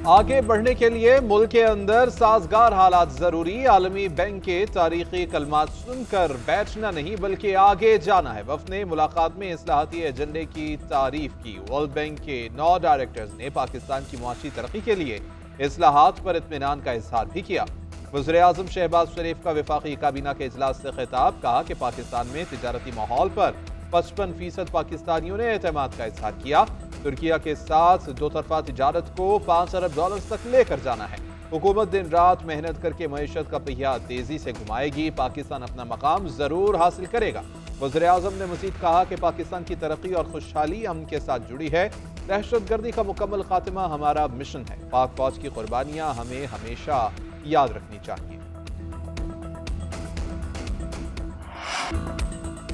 आगे बढ़ने के लिए मुल्क के अंदर साजगार हालात जरूरी। आलमी बैंक के तारीखी कलमात सुनकर बैठना नहीं बल्कि आगे जाना है। वफ्द ने मुलाकात में इस्लाहाती एजेंडे की तारीफ की। वर्ल्ड बैंक के 9 डायरेक्टर्स ने पाकिस्तान की मुआशी तरक्की के लिए इस्लाहात पर इत्मीनान का इजहार भी किया। वज़ीर-ए-आज़म शहबाज शरीफ का वफाकी काबीना के इजलास से खिताब। कहा कि पाकिस्तान में तिजारती माहौल पर 55% पाकिस्तानियों ने एतमाद का इजहार किया। तुर्किया के साथ दो तरफा तिजारत को $5 अरब तक लेकर जाना है। हुकूमत दिन रात मेहनत करके मईशत का पहिया तेजी से घुमाएगी। पाकिस्तान अपना मकाम जरूर हासिल करेगा। वज़ीर-ए-आज़म ने मजीद कहा कि पाकिस्तान की तरक्की और खुशहाली अमन के साथ जुड़ी है। दहशतगर्दी का मुकम्मल खात्मा हमारा मिशन है। पाक फौज की कुर्बानियां हमें हमेशा याद रखनी चाहिए।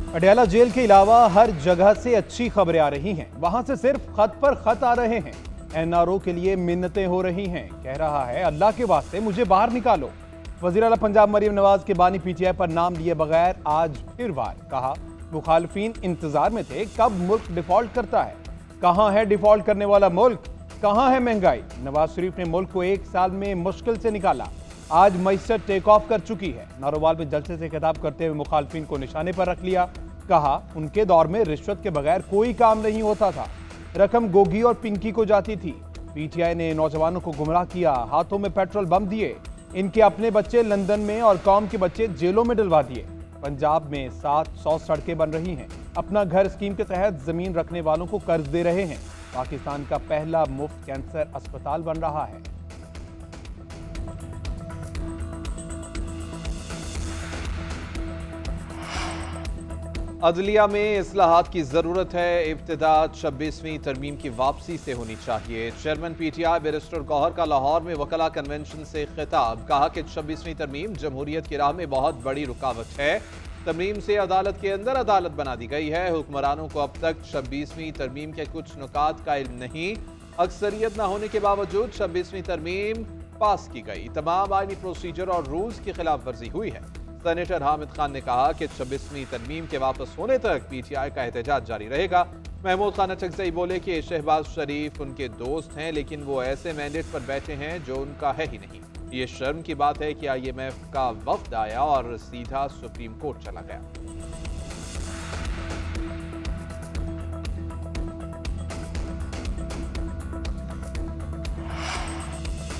अडयाला जेल के अलावा हर जगह से अच्छी खबरें आ रही हैं। वहां से सिर्फ खत पर खत आ रहे हैं। एनआरओ के लिए मिन्नतें हो रही हैं। कह रहा है अल्लाह के वास्ते मुझे बाहर निकालो। वज़ीर आला पंजाब मरियम नवाज के बानी पीटीआई पर नाम लिए बगैर आज फिर वार। कहा मुखालफीन इंतजार में थे कब मुल्क डिफॉल्ट करता है। कहां है डिफॉल्ट करने वाला मुल्क, कहां है महंगाई। नवाज शरीफ ने मुल्क को 1 साल में मुश्किल से निकाला। आज मईशत टेक ऑफ कर चुकी है। नारोवाल में जलसे से खिताब करते हुए मुखालफीन को निशाने पर रख लिया। कहा उनके दौर में रिश्वत के बगैर कोई काम नहीं होता था। रकम गोगी और पिंकी को जाती थी। पीटीआई ने नौजवानों को गुमराह किया, हाथों में पेट्रोल बम दिए। इनके अपने बच्चे लंदन में और कौम के बच्चे जेलों में डलवा दिए। पंजाब में 700 सड़कें बन रही हैं। अपना घर स्कीम के तहत जमीन रखने वालों को कर्ज दे रहे हैं। पाकिस्तान का पहला मुफ्त कैंसर अस्पताल बन रहा है। अदलिया में इस्लाहात की जरूरत है। इब्तिदा 26वीं तरमीम की वापसी से होनी चाहिए। चेयरमैन पीटीआई बैरिस्टर गौहर का लाहौर में वकला कन्वेंशन से खिताब। कहा कि 26वीं तरमीम जमहूरियत की राह में बहुत बड़ी रुकावट है। तरमीम से अदालत के अंदर अदालत बना दी गई है। हुक्मरानों को अब तक 26वीं तरमीम के कुछ नुकात का इल्म नहीं। अक्सरियत न होने के बावजूद 26वीं तरमीम पास की गई। तमाम आईनी प्रोसीजर और रूल्स की खिलाफ वर्जी हुई है। सेनेटर हामिद खान ने कहा कि 26वीं तरमीम के वापस होने तक पीटीआई का एहतजाज जारी रहेगा। महमूद खान अचकजई बोले कि शहबाज शरीफ उनके दोस्त हैं लेकिन वो ऐसे मैंडेट पर बैठे हैं जो उनका है ही नहीं। ये शर्म की बात है कि IMF का वफ्द आया और सीधा सुप्रीम कोर्ट चला गया।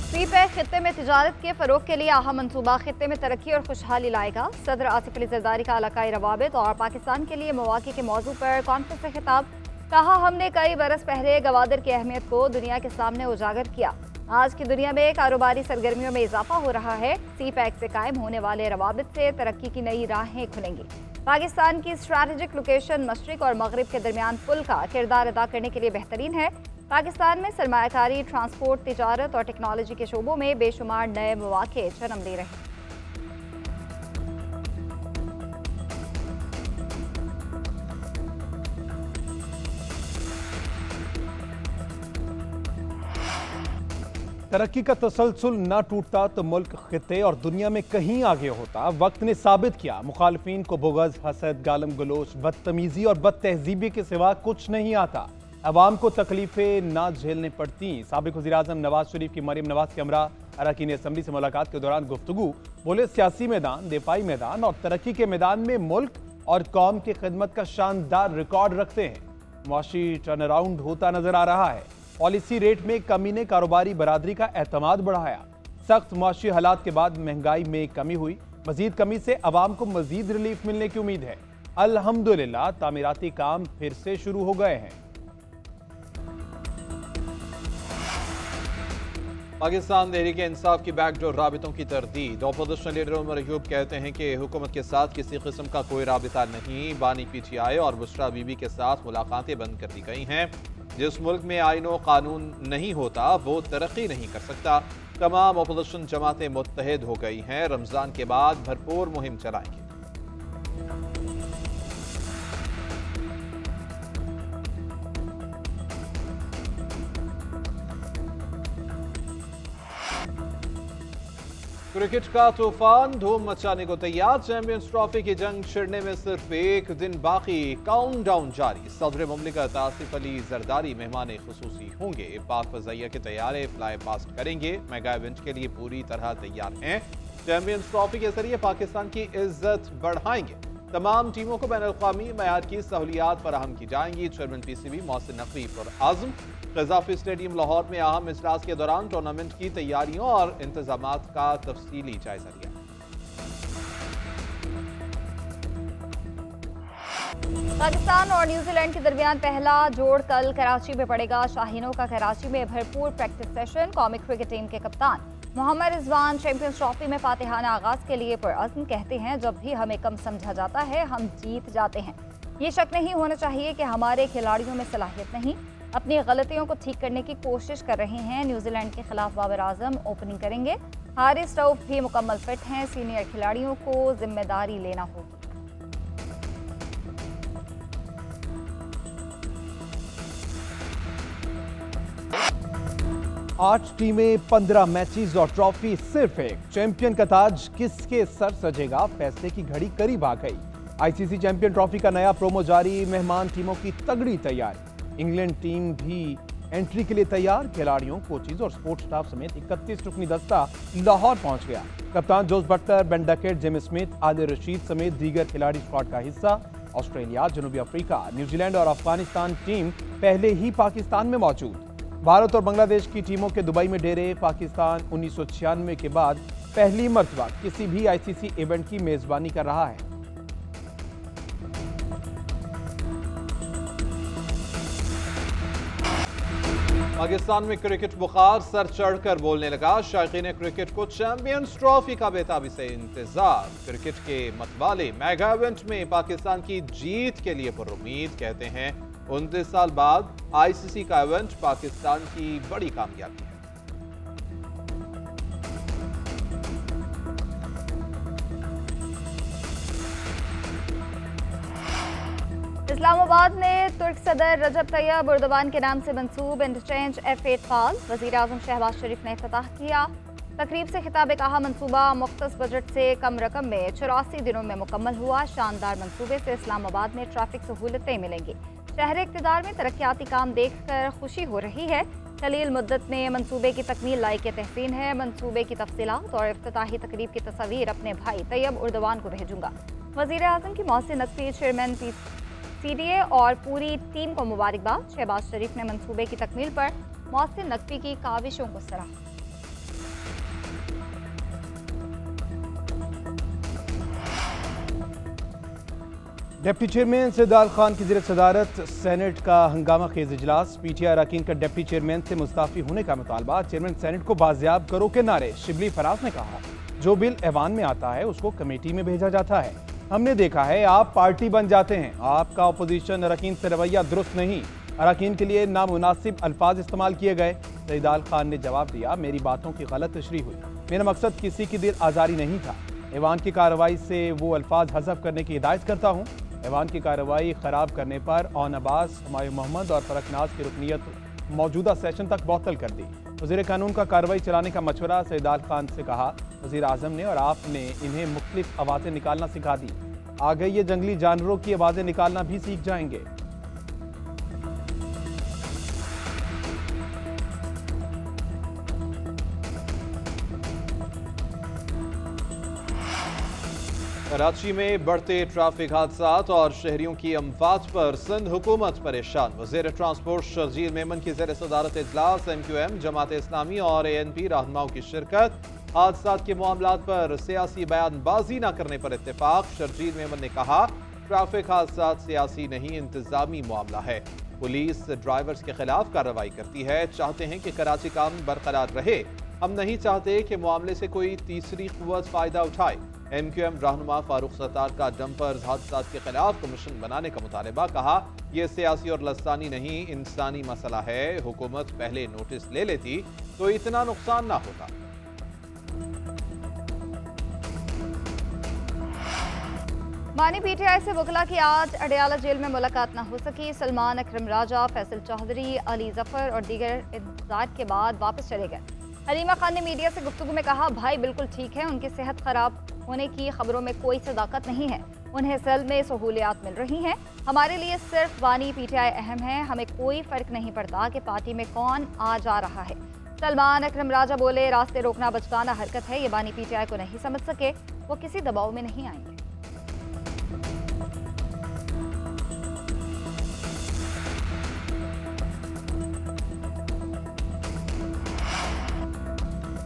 सीपैक खित्ते में तिजारत के फरोग के लिए अहम मनसूबा खित्ते में तरक्की और खुशहाली लाएगा। सदर आसिफ अली जरदारी का इलाकाई रवाबित और पाकिस्तान के लिए मौक़े के मौजू पर कॉन्फ्रेंस से खिताब। कहा हमने कई बरस पहले गवादर की अहमियत को दुनिया के सामने उजागर किया। आज की दुनिया में कारोबारी सरगर्मियों में इजाफा हो रहा है। सीपैक से कायम होने वाले रवाबित से तरक्की की नई राहें खुलेंगी। पाकिस्तान की स्ट्रैटेजिक लोकेशन मशरिक और मगरिब के दरमियान पुल का किरदार अदा करने के लिए बेहतरीन है। पाकिस्तान में सरमायाकारी, ट्रांसपोर्ट, तिजारत और टेक्नोलॉजी के शोबों में बेशुमार नए मौके जन्म ले रहे हैं। तरक्की का तसलसल न टूटता तो मुल्क खित्ते और दुनिया में कहीं आगे होता। वक्त ने साबित किया मुखालफीन को बुग़ज़, हसद, गालम गलोच, बदतमीजी और बदतहजीबी के सिवा कुछ नहीं आता। अवाम को तकलीफें ना झेलने पड़ती। साबिक़ वज़ीर-ए-आज़म नवाज शरीफ की मरियम नवाज के हमरा अरकान असम्बली से मुलाकात के दौरान गुफ्तगू। बोले सियासी मैदान, दिफाई मैदान और तरक्की के मैदान में मुल्क और कौम की खिदमत का शानदार रिकॉर्ड रखते हैं। मुआशी टर्न अराउंड होता नजर आ रहा है। पॉलिसी रेट में कमी ने कारोबारी बरादरी का एतमाद बढ़ाया। सख्त मुआशी हालात के बाद महंगाई में कमी हुई। मजीद कमी से अवाम को मजीद रिलीफ मिलने की उम्मीद है। अल्हम्दुलिल्लाह तामीराती काम फिर से शुरू हो गए हैं। पाकिस्तान तहरीक इंसाफ की बैकडोर राबितों की तरदीद। अपोजिशन लीडर उमर अयूब कहते हैं कि हुकूमत के साथ किसी किस्म का कोई राबिता नहीं। बानी पीटीआई और बुशरा बीबी के साथ मुलाकातें बंद कर दी गई हैं। जिस मुल्क में आईन व कानून नहीं होता वो तरक्की नहीं कर सकता। तमाम अपोजिशन जमातें मुत्तहिद हो गई हैं। रमजान के बाद भरपूर मुहिम चलाएंगे। क्रिकेट का तूफान धूम मचाने को तैयार। चैंपियंस ट्रॉफी की जंग छिड़ने में सिर्फ एक दिन बाकी, काउंटडाउन जारी। सदर मुमलिकत आसिफ अली जरदारी मेहमान खुसूसी होंगे। पाक फजाइया के तैयारे फ्लाई पास्ट करेंगे। मेगा इवेंट के लिए पूरी तरह तैयार हैं। चैंपियंस ट्रॉफी के जरिए पाकिस्तान की इज्जत बढ़ाएंगे। तमाम टीमों को बैनुल-अक़वामी मयार की सहूलियात फराहम की जाएंगी। चेयरमैन PCB मोहसिन नकवी पर आज़म। क़ज़ाफ़ी स्टेडियम लाहौर में अहम इजलास के दौरान टूर्नामेंट की तैयारियों और इंतजामात का तफसीली जायजा लिया। पाकिस्तान और न्यूजीलैंड के दरमियान पहला जोड़ कल कराची में पड़ेगा। शाहीनों का कराची में भरपूर प्रैक्टिस सेशन। कौमी क्रिकेट टीम के कप्तान मोहम्मद रिजवान चैंपियंस ट्रॉफी में फातिहाना आगाज के लिए पुरअज़्म। कहते हैं, जब भी हमें कम समझा जाता है हम जीत जाते हैं। ये शक नहीं होना चाहिए कि हमारे खिलाड़ियों में सलाहियत नहीं, अपनी गलतियों को ठीक करने की कोशिश कर रहे हैं। न्यूजीलैंड के खिलाफ बाबर आजम ओपनिंग करेंगे। हारिस रऊफ भी मुकम्मल फिट हैं। सीनियर खिलाड़ियों को जिम्मेदारी लेना होगी। आठ टीमें, 15 मैचेस और ट्रॉफी सिर्फ एक। चैंपियन का ताज किसके सर सजेगा, फैसले की घड़ी करीब आ गई। ICC चैंपियन ट्रॉफी का नया प्रोमो जारी। मेहमान टीमों की तगड़ी तैयारी। इंग्लैंड टीम भी एंट्री के लिए तैयार। खिलाड़ियों, कोचेज और स्पोर्ट्स स्टाफ समेत 31 रुकनी दस्ता लाहौर पहुंच गया। कप्तान Jos Buttler, Ben Duckett, Jim Smith, Adil Rashid समेत दीगर खिलाड़ी स्क्वाड का हिस्सा। ऑस्ट्रेलिया, जनूबी अफ्रीका, न्यूजीलैंड और अफगानिस्तान टीम पहले ही पाकिस्तान में मौजूद। भारत और बांग्लादेश की टीमों के दुबई में डेरे। पाकिस्तान 1996 के बाद पहली मर्तबा किसी भी ICC इवेंट की मेजबानी कर रहा है। पाकिस्तान में क्रिकेट बुखार सर चढ़कर बोलने लगा। शायकीन क्रिकेट को चैंपियंस ट्रॉफी का बेताबी से इंतजार। क्रिकेट के मतवाले मेगा इवेंट में पाकिस्तान की जीत के लिए पुरुम्मीद। कहते हैं 29 साल बाद ICC का इवेंट पाकिस्तान की बड़ी कामयाबी है। इस्लामाबाद में तुर्क सदर रजब तैयब एर्दोगान के नाम से मंसूब इंटरचेंज F8 फाल। वज़ीर आज़म शहबाज शरीफ ने इफ्तिताह किया। तकरीब से खिताब कहा, मंसूबा मुख्तस बजट से कम रकम में 84 दिनों में मुकम्मल हुआ। शानदार मंसूबे से इस्लामाबाद में ट्रैफिक सहूलतें मिलेंगी। शहर इक़्तिदार में तरक्याती काम देखकर खुशी हो रही है। कलील मुद्दत में मंसूबे की तकमील लायक तहसीन है। मंसूबे की तफसीलात और इफ्तिताही तकरीब की तस्वीर अपने भाई तैयब एर्दोगान को भेजूंगा। वज़ीर आज़म की मोहसिन नकवी, चेयरमैन CDA और पूरी टीम को मुबारकबाद। शहबाज शरीफ ने मंसूबे की तकमील पर मोहसिन नकवी की काविशों को सराहा। डिप्टी चेयरमैन सैयदाल खान की ज़ेर सदारत सेनेट का हंगामा खेज इजलास। PTI अरकान का डिप्टी चेयरमैन से मुस्ताफी होने का मुतालबा। चेयरमैन सेनेट को बाजियाब करो के नारे। शिबली फराज ने कहा, जो बिल ऐवान में आता है उसको कमेटी में भेजा जाता है। हमने देखा है आप पार्टी बन जाते हैं। आपका अपोजिशन अरकान से रवैया दुरुस्त नहीं। अरकान के लिए नामुनासिब अल्फाज इस्तेमाल किए गए। सैयदाल खान ने जवाब दिया, मेरी बातों की गलत तशरीह हुई। मेरा मकसद किसी की दिल आज़ारी नहीं था। ऐवान की कार्रवाई से वो अल्फाज हज़फ करने की हिदायत करता हूँ। ऐवान की कार्रवाई ख़राब करने पर ओन अब्बास, हुमायूं मोहम्मद और फरकनाज की रुकनीत मौजूदा सेशन तक मुअत्तल कर दी। वज़ीर कानून का कार्रवाई चलाने का मशवरा सैयदाल खान से कहा। वज़ीर आज़म ने और आपने इन्हें मुख्तलिफ आवाज़ें निकालना सिखा दी। आगे ये जंगली जानवरों की आवाज़ें निकालना भी सीख जाएंगे। कराची में बढ़ते ट्रैफिक हादसात और शहरियों की अमवात पर सिंध हुकूमत परेशान। वज़ीर ट्रांसपोर्ट शर्जील मेमन की ज़ेर सदारत इजलास। MQM, जमात इस्लामी और ANP रहनुमाओं की शिरकत। हादसात के मामलात पर सियासी बयानबाजी न करने पर इत्तेफाक। शर्जील मेमन ने कहा, ट्रैफिक हादसात सियासी नहीं इंतजामी मामला है। पुलिस ड्राइवर्स के खिलाफ कार्रवाई करती है। चाहते हैं कि कराची का अमन बरकरार रहे। हम नहीं चाहते कि मामले से कोई तीसरी कुव्वत फायदा उठाए। MQM रहनुमा फारूक सत्तार का डंपर्स हादसात के खिलाफ कमीशन बनाने का मुतालबा। कहा, यह सियासी और लसानी नहीं, इंसानी मसला है। हुकूमत पहले नोटिस ले लेती तो इतना नुकसान ना होता। मानी PTI से वकला की आज अडयाला जेल में मुलाकात न हो सकी। सलमान, अकरम राजा, फैसल चौधरी, अली जफर और दीगर इंतजार के बाद वापस चले गए। हलीमा खान ने मीडिया से गुफ्तगू में कहा, भाई बिल्कुल ठीक है, उनकी सेहत खराब होने की खबरों में कोई सदाकत नहीं है, उन्हें सेल में सहूलियात मिल रही हैं। हमारे लिए सिर्फ बानी पीटीआई अहम है, हमें कोई फर्क नहीं पड़ता कि पार्टी में कौन आ जा रहा है। सलमान अकरम राजा बोले, रास्ते रोकना बचकाना हरकत है, ये बानी पीटीआई को नहीं समझ सके, वो किसी दबाव में नहीं आएंगे।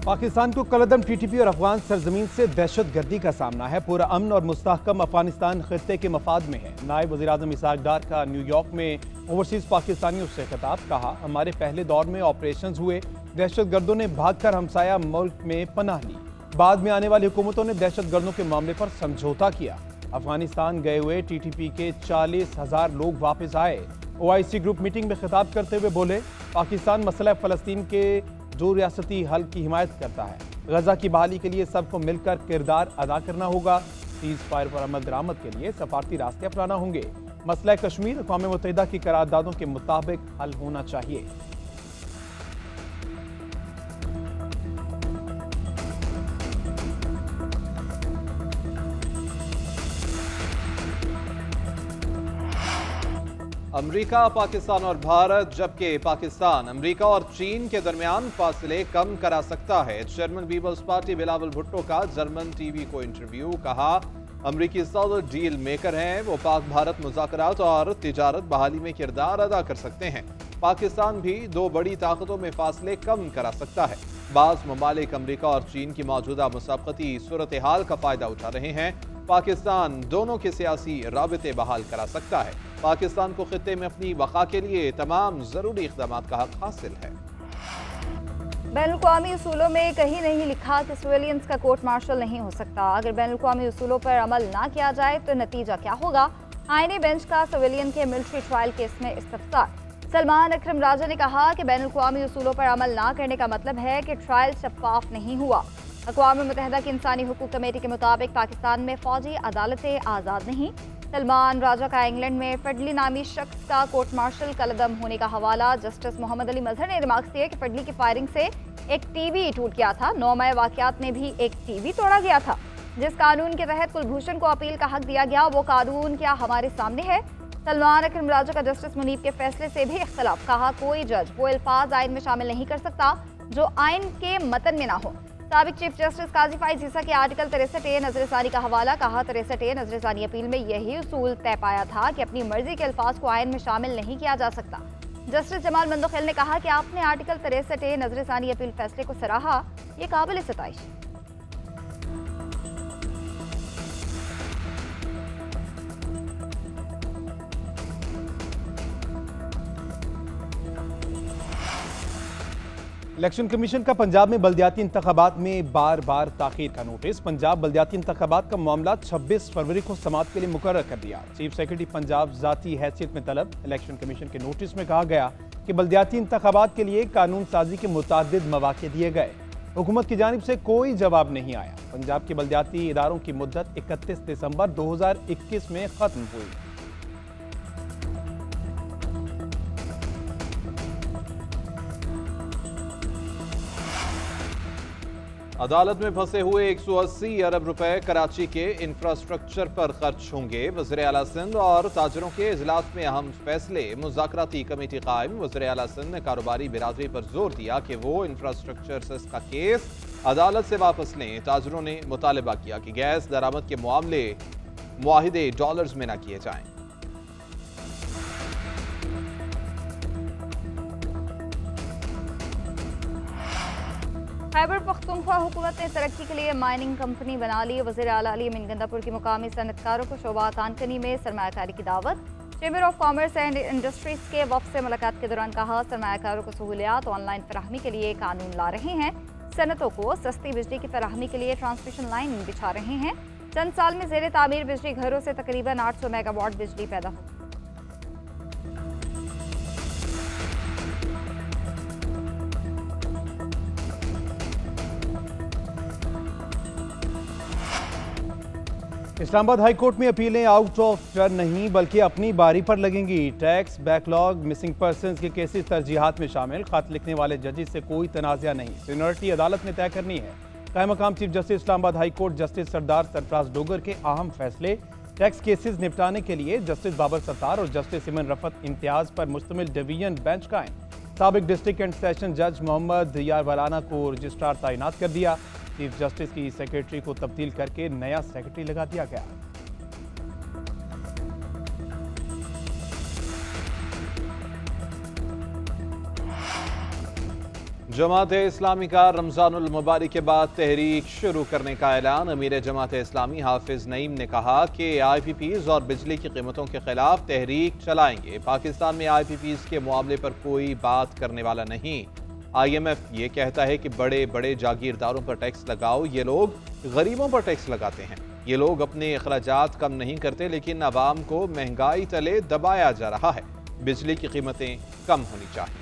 पाकिस्तान को कलअदम टीटीपी और अफगान सरजमीन से दहशत गर्दी का सामना है। पूरा अमन और मुस्तहकम अफगानिस्तान खित्ते के मफाद में है। नायब वज़ीर-ए-आज़म इसाक डार का न्यूयॉर्क में ओवरसीज पाकिस्तानियों से खिताब। कहा, हमारे पहले दौर में ऑपरेशंस हुए, दहशत गर्दों ने भागकर हमसाया मुल्क में पनाह ली। बाद में आने वाली हुकूमतों ने दहशत गर्दों के मामले पर समझौता किया। अफगानिस्तान गए हुए टीटीपी के 40,000 लोग वापस आए। OIC ग्रुप मीटिंग में खिताब करते हुए बोले, पाकिस्तान मसला फ़लस्तीन के जो रियासती हल की हिमायत करता है। गजा की बहाली के लिए सबको मिलकर किरदार अदा करना होगा। सीज फायर पर अमल दरामद के लिए सफारती रास्ते अपनाना होंगे। मसला कश्मीर अक़वाम मुत्तहिदा की करारदादों के मुताबिक हल होना चाहिए। अमेरिका, पाकिस्तान और भारत, जबकि पाकिस्तान अमेरिका और चीन के दरमियान फासले कम करा सकता है। Chairman People's Party Bilawal Bhutto का जर्मन टीवी को इंटरव्यू। कहा, अमेरिकी सॉलिड डील मेकर हैं, वो पाक भारत मुज़ाकरात और तिजारत बहाली में किरदार अदा कर सकते हैं। पाकिस्तान भी दो बड़ी ताकतों में फासले कम करा सकता है। बाज़ ममालिक अमेरिका और चीन की मौजूदा मुसाबकती सूरत हाल का फायदा उठा रहे हैं। पाकिस्तान दोनों के सियासी राबिते बहाल करा सकता है। पाकिस्तान को खित्ते में अपनी वक़ा के लिए तमाम ज़रूरी इक़दामात का हक़ हासिल है। बैनुल-अक़वामी उसूलों में कहीं नहीं लिखा कि सिविलियंस का कोर्ट मार्शल नहीं हो सकता। अगर बैनुल-अक़वामी उसूलों पर अमल ना किया जाए तो नतीजा क्या होगा? आईने बेंच का सिविलियन के मिलिट्री ट्रायल केस में इस्तफसार। सलमान अकरम राजा ने कहा कि बैनुल-अक़वामी उसूलों पर अमल ना करने का मतलब है कि ट्रायल शफाफ नहीं हुआ। अक़वाम मुत्तहिदा की इंसानी हुकूक कमेटी के मुताबिक पाकिस्तान में फौजी अदालतें आज़ाद नहीं। सलमान राजा का इंग्लैंड में फडली नामी शख्स का कोर्ट मार्शल कलअदम होने का हवाला। जस्टिस मोहम्मद अली मजहर ने रिमार्क्स दिए कि फडली की फायरिंग से एक टीवी टूट गया था। 9 मई वाक़यात में भी एक टीवी तोड़ा गया था। जिस कानून के तहत कुलभूषण को अपील का हक दिया गया, वो कानून क्या हमारे सामने है? सलमान अकरम राजा का जस्टिस मुनीब के फैसले से भी इख्तलाफ। कहा, कोई जज वो अल्फाज आइन में शामिल नहीं कर सकता जो आइन के मतन में ना हो। साबिक चीफ जस्टिस काजी फाइज ईसा के आर्टिकल 63A नजरसानी का हवाला। कहा, 63A नजरसानी अपील में यही उसूल तय पाया था कि अपनी मर्जी के अल्फाज को आइन में शामिल नहीं किया जा सकता। जस्टिस जमाल मंदोखिल ने कहा कि आपने आर्टिकल 63A नजरसानी अपील फैसले को सराहा, ये काबिल सताइश। इलेक्शन कमीशन का पंजाब में बल्दियाती इंतखाबात में बार बार ताखीर का नोटिस। पंजाब बल्दियाती इंतखाबात का मामला 26 फरवरी को समाअत के लिए मुकर्रर कर दिया। चीफ सेक्रेटरी पंजाब ज़ाती हैसियत में तलब। इलेक्शन कमीशन के नोटिस में कहा गया कि बल्दियाती इंतखाबात के लिए कानून साजी के मुतादिद मौके दिए गए। हुकूमत की जानिब से कोई जवाब नहीं आया। पंजाब के बल्दियाती इदारों की मुद्दत 31 दिसंबर 2021 में खत्म हुई। अदालत में फंसे हुए 180 अरब रुपए कराची के इंफ्रास्ट्रक्चर पर खर्च होंगे। वज़ीर आला सिंध और ताजरों के इजलास में अहम फैसले। मुज़ाकराती कमेटी कायम। वज़ीर आला सिंध ने कारोबारी बिरादरी पर जोर दिया कि वो इंफ्रास्ट्रक्चर सेस का केस अदालत से वापस लें। ताजरों ने मुतालबा किया कि गैस दरामद के मामले मुआहिदे डॉलर्स में न किए जाएं। खैबर पख्तूनख्वा हुकूमत ने तरक्की के लिए माइनिंग कंपनी बना ली। वज़ीर आला अली अमीन गंदापुर की मुकामी सनतकारों को शोबा कानकनी में सरमायाकारी की दावत। Chamber of commerce and industries के वफ़द से मुलाकात के दौरान कहा, सरमायाकारों को सहूलियात ऑनलाइन फराहमी के लिए कानून ला रहे हैं। सनतों को सस्ती बिजली की फराहमी के लिए ट्रांसमिशन लाइन बिछा रहे हैं। चंद साल में ज़ेर तामीर बिजली घरों से तकरीबन 800 मेगावाट बिजली पैदा हो। इस्लामाबाद हाई कोर्ट में अपीलें आउट ऑफ टर्न नहीं बल्कि अपनी बारी पर लगेंगी। टैक्स बैकलॉग, मिसिंग पर्सन्स के केसेस तरजीहात में शामिल। खत लिखने वाले जजेस से कोई तनाज़ा नहीं, सीनियरिटी अदालत में तय करनी है। कायम मकाम chief justice Islamabad high court justice Sardar Sarfraz Dogar के अहम फैसले। टैक्स केसेस निपटाने के लिए जस्टिस बाबर सत्तार और जस्टिस इमन रफत इम्तियाज पर मुश्तमिल डिवीजन बेंच कायम। साबिक डिस्ट्रिक्ट एंड सेशन जज मोहम्मद यारवालाना को रजिस्ट्रार तैनात कर दिया। चीफ जस्टिस की सेक्रेटरी को तब्दील करके नया सेक्रेटरी लगा दिया गया। जमात इस्लामी का रमजानुल मुबारक के बाद तहरीक शुरू करने का ऐलान। अमीर जमात इस्लामी हाफिज नईम ने कहा कि IPPs और बिजली की कीमतों के खिलाफ तहरीक चलाएंगे। पाकिस्तान में IPPs के मामले पर कोई बात करने वाला नहीं। IMF ये कहता है कि बड़े बड़े जागीरदारों पर टैक्स लगाओ, ये लोग गरीबों पर टैक्स लगाते हैं। ये लोग अपने अखराजात कम नहीं करते, लेकिन अवाम को महंगाई तले दबाया जा रहा है। बिजली की कीमतें कम होनी चाहिए।